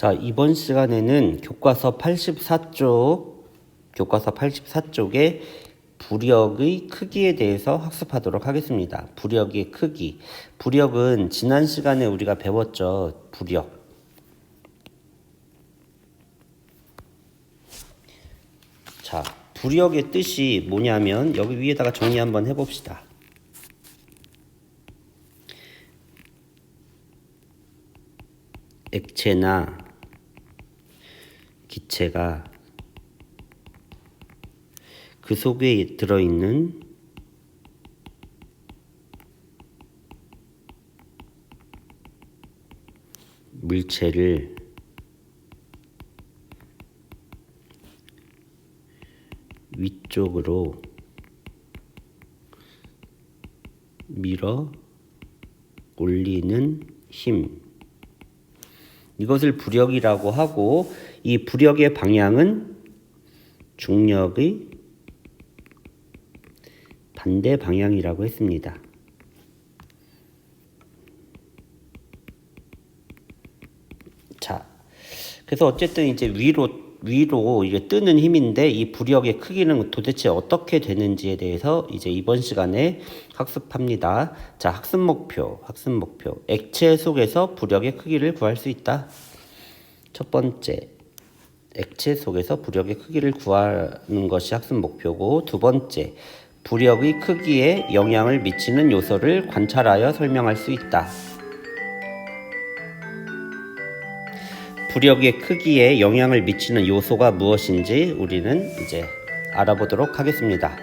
자, 이번 시간에는 교과서 84쪽의 부력의 크기에 대해서 학습하도록 하겠습니다. 부력의 크기. 부력은 지난 시간에 우리가 배웠죠. 부력. 자, 부력의 뜻이 뭐냐면 여기 위에다가 정리 한번 해봅시다. 액체나 기체가 그 속에 들어있는 물체를 위쪽으로 밀어 올리는 힘, 이것을 부력이라고 하고, 이 부력의 방향은 중력의 반대 방향이라고 했습니다. 자, 그래서 어쨌든 이제 위로 이게 뜨는 힘인데, 이 부력의 크기는 도대체 어떻게 되는지에 대해서 이제 이번 시간에 학습합니다. 자, 학습 목표. 액체 속에서 부력의 크기를 구할 수 있다. 첫 번째, 액체 속에서 부력의 크기를 구하는 것이 학습 목표고, 두 번째, 부력의 크기에 영향을 미치는 요소를 관찰하여 설명할 수 있다. 부력의 크기에 영향을 미치는 요소가 무엇인지 우리는 이제 알아보도록 하겠습니다.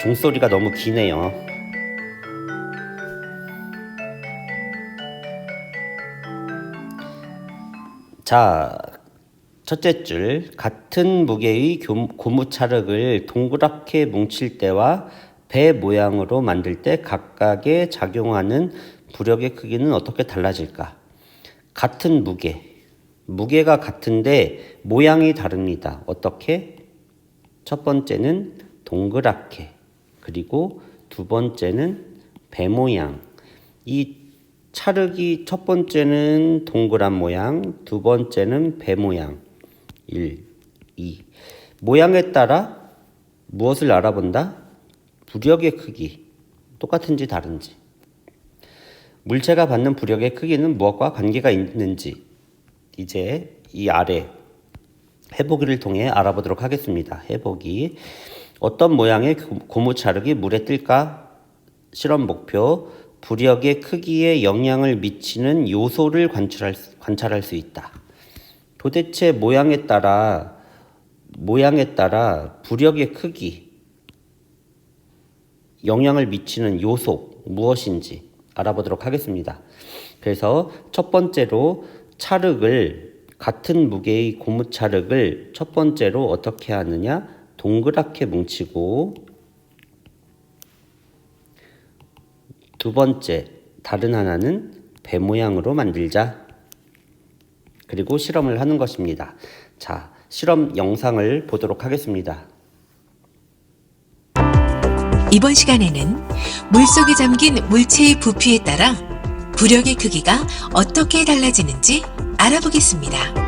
종소리가 너무 기네요. 자, 첫째 줄, 같은 무게의 고무차륵을 동그랗게 뭉칠 때와 배 모양으로 만들 때 각각에 작용하는 부력의 크기는 어떻게 달라질까? 같은 무게가 같은데 모양이 다릅니다. 어떻게? 첫 번째는 동그랗게, 그리고 두 번째는 배 모양. 이 차륵이 첫 번째는 동그란 모양, 두 번째는 배 모양. 1, 2. 모양에 따라 무엇을 알아본다? 부력의 크기. 똑같은지 다른지. 물체가 받는 부력의 크기는 무엇과 관계가 있는지 이제 이 아래 해보기를 통해 알아보도록 하겠습니다. 해보기. 어떤 모양의 고무차륵이 물에 뜰까? 실험 목표. 부력의 크기에 영향을 미치는 요소를 관찰할 수 있다. 도대체 모양에 따라 부력의 크기, 영향을 미치는 요소 무엇인지 알아보도록 하겠습니다. 그래서 첫 번째로 같은 무게의 고무차륵을 첫 번째로 어떻게 하느냐? 동그랗게 뭉치고, 두 번째, 다른 하나는 배 모양으로 만들자. 그리고 실험을 하는 것입니다. 자, 실험 영상을 보도록 하겠습니다. 이번 시간에는 물속에 잠긴 물체의 부피에 따라 부력의 크기가 어떻게 달라지는지 알아보겠습니다.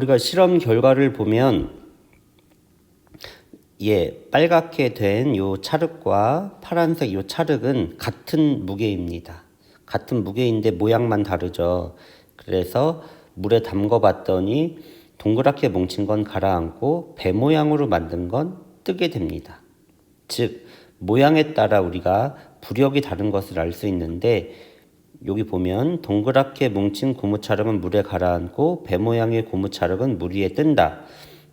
우리가 실험 결과를 보면 빨갛게 된 요 찰흙과 파란색 요 찰흙은 같은 무게입니다. 같은 무게인데 모양만 다르죠. 그래서 물에 담궈 봤더니 동그랗게 뭉친 건 가라앉고 배 모양으로 만든 건 뜨게 됩니다. 즉 모양에 따라 우리가 부력이 다른 것을 알 수 있는데, 여기 보면 동그랗게 뭉친 고무찰흙은 물에 가라앉고 배 모양의 고무찰흙은 물 위에 뜬다.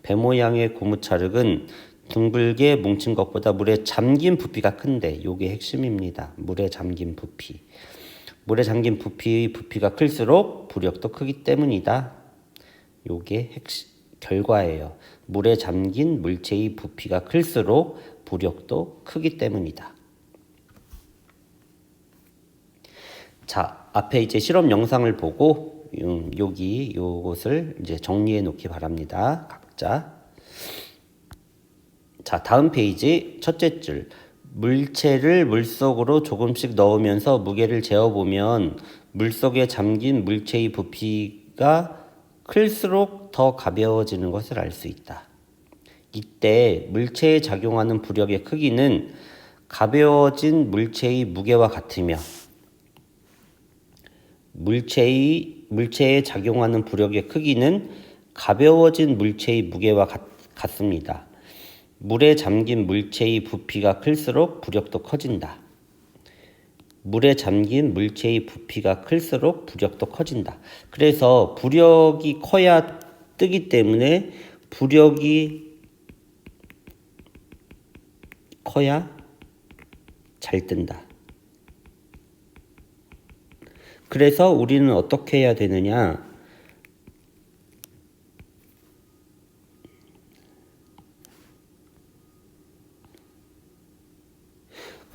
배 모양의 고무찰흙은 둥글게 뭉친 것보다 물에 잠긴 부피가 큰데, 요게 핵심입니다. 물에 잠긴 부피. 물에 잠긴 부피가 클수록 부력도 크기 때문이다. 요게 결과예요. 물에 잠긴 물체의 부피가 클수록 부력도 크기 때문이다. 자, 앞에 이제 실험 영상을 보고 요것을 이제 정리해 놓기 바랍니다. 각자. 자, 다음 페이지 첫째 줄. 물체를 물속으로 조금씩 넣으면서 무게를 재어보면 물속에 잠긴 물체의 부피가 클수록 더 가벼워지는 것을 알 수 있다. 이때 물체에 작용하는 부력의 크기는 가벼워진 물체의 무게와 같으며, 물체에 작용하는 부력의 크기는 가벼워진 물체의 무게와 같습니다. 물에 잠긴 물체의 부피가 클수록 부력도 커진다. 물에 잠긴 물체의 부피가 클수록 부력도 커진다. 그래서 부력이 커야 뜨기 때문에 부력이 커야 잘 뜬다. 그래서 우리는 어떻게 해야 되느냐?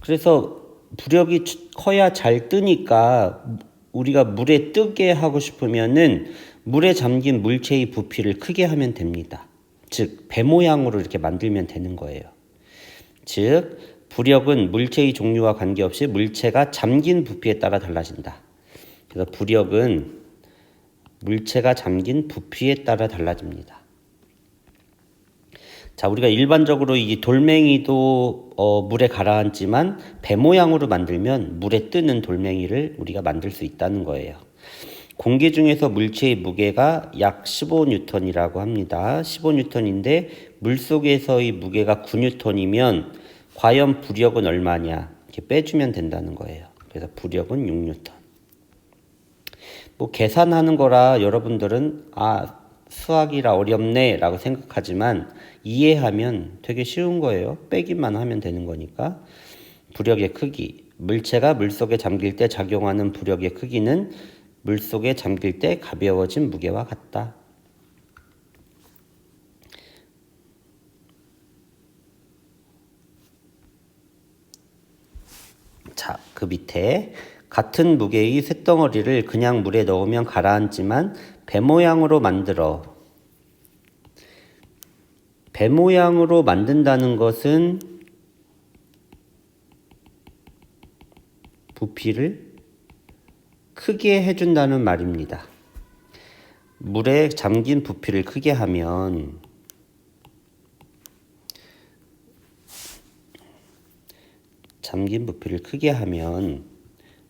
그래서 부력이 커야 잘 뜨니까 우리가 물에 뜨게 하고 싶으면은 물에 잠긴 물체의 부피를 크게 하면 됩니다. 즉, 배 모양으로 이렇게 만들면 되는 거예요. 즉, 부력은 물체의 종류와 관계없이 물체가 잠긴 부피에 따라 달라진다. 그래서 부력은 물체가 잠긴 부피에 따라 달라집니다. 자, 우리가 일반적으로 이 돌멩이도 물에 가라앉지만 배 모양으로 만들면 물에 뜨는 돌멩이를 우리가 만들 수 있다는 거예요. 공기 중에서 물체의 무게가 약 15N이라고 합니다. 15N인데 물속에서의 무게가 9N이면 과연 부력은 얼마냐? 이렇게 빼주면 된다는 거예요. 그래서 부력은 6N. 뭐 계산하는 거라 여러분들은 수학이라 어렵네 라고 생각하지만 이해하면 되게 쉬운 거예요. 빼기만 하면 되는 거니까. 부력의 크기. 물체가 물속에 잠길 때 작용하는 부력의 크기는 물속에 잠길 때 가벼워진 무게와 같다. 자, 그 밑에 같은 무게의 쇳덩어리를 그냥 물에 넣으면 가라앉지만 배 모양으로 만든다는 것은 부피를 크게 해준다는 말입니다. 물에 잠긴 부피를 크게 하면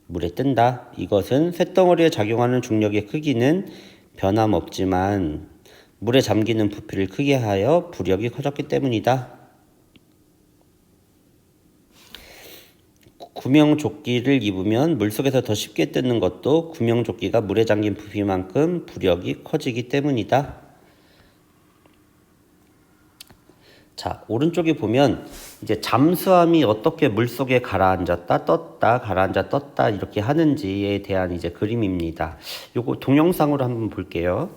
물에 뜬다. 이것은 쇳덩어리에 작용하는 중력의 크기는 변함없지만 물에 잠기는 부피를 크게 하여 부력이 커졌기 때문이다. 구명조끼를 입으면 물속에서 더 쉽게 뜨는 것도 구명조끼가 물에 잠긴 부피만큼 부력이 커지기 때문이다. 자, 오른쪽에 보면 이제 잠수함이 어떻게 물속에 가라앉았다 떴다 가라앉아 떴다 이렇게 하는지에 대한 이제 그림입니다. 요거 동영상으로 한번 볼게요.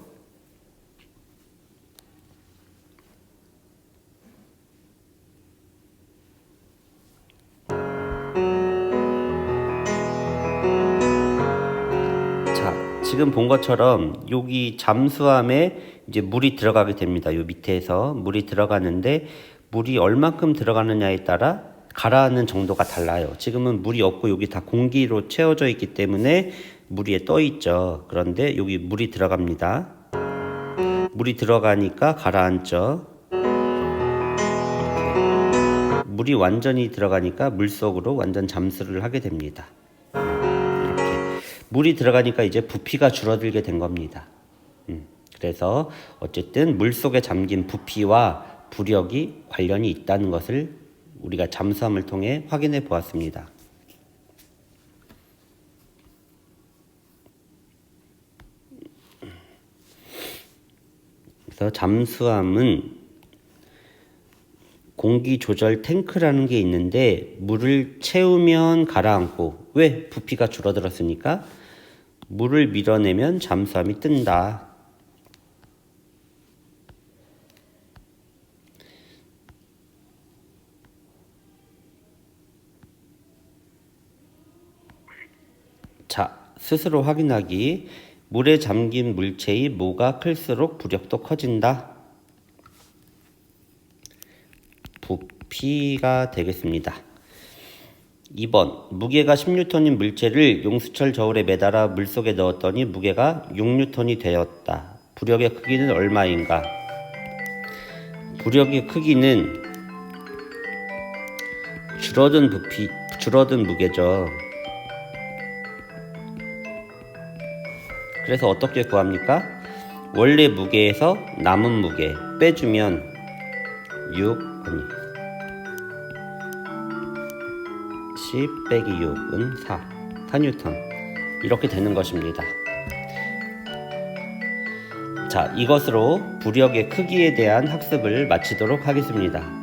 자, 지금 본 것처럼 여기 잠수함에 이제 물이 들어가게 됩니다. 요 밑에서 물이 들어가는데 물이 얼만큼 들어가느냐에 따라 가라앉는 정도가 달라요. 지금은 물이 없고 여기 다 공기로 채워져 있기 때문에 물 위에 떠 있죠. 그런데 여기 물이 들어갑니다. 물이 들어가니까 가라앉죠. 물이 완전히 들어가니까 물속으로 완전 잠수를 하게 됩니다. 이렇게 물이 들어가니까 이제 부피가 줄어들게 된 겁니다. 그래서 어쨌든 물속에 잠긴 부피와 부력이 관련이 있다는 것을 우리가 잠수함을 통해 확인해 보았습니다. 그래서 잠수함은 공기 조절 탱크라는 게 있는데 물을 채우면 가라앉고, 왜? 부피가 줄어들었으니까. 물을 밀어내면 잠수함이 뜬다. 자, 스스로 확인하기. 물에 잠긴 물체의 모가 클수록 부력도 커진다. 부피가 되겠습니다. 2번, 무게가 10N인 물체를 용수철 저울에 매달아 물속에 넣었더니 무게가 6N이 되었다. 부력의 크기는 얼마인가? 부력의 크기는 줄어든 무게죠. 그래서 어떻게 구합니까? 원래 무게에서 남은 무게 빼주면 10 빼기 6은 4N 이렇게 되는 것입니다. 자, 이것으로 부력의 크기에 대한 학습을 마치도록 하겠습니다.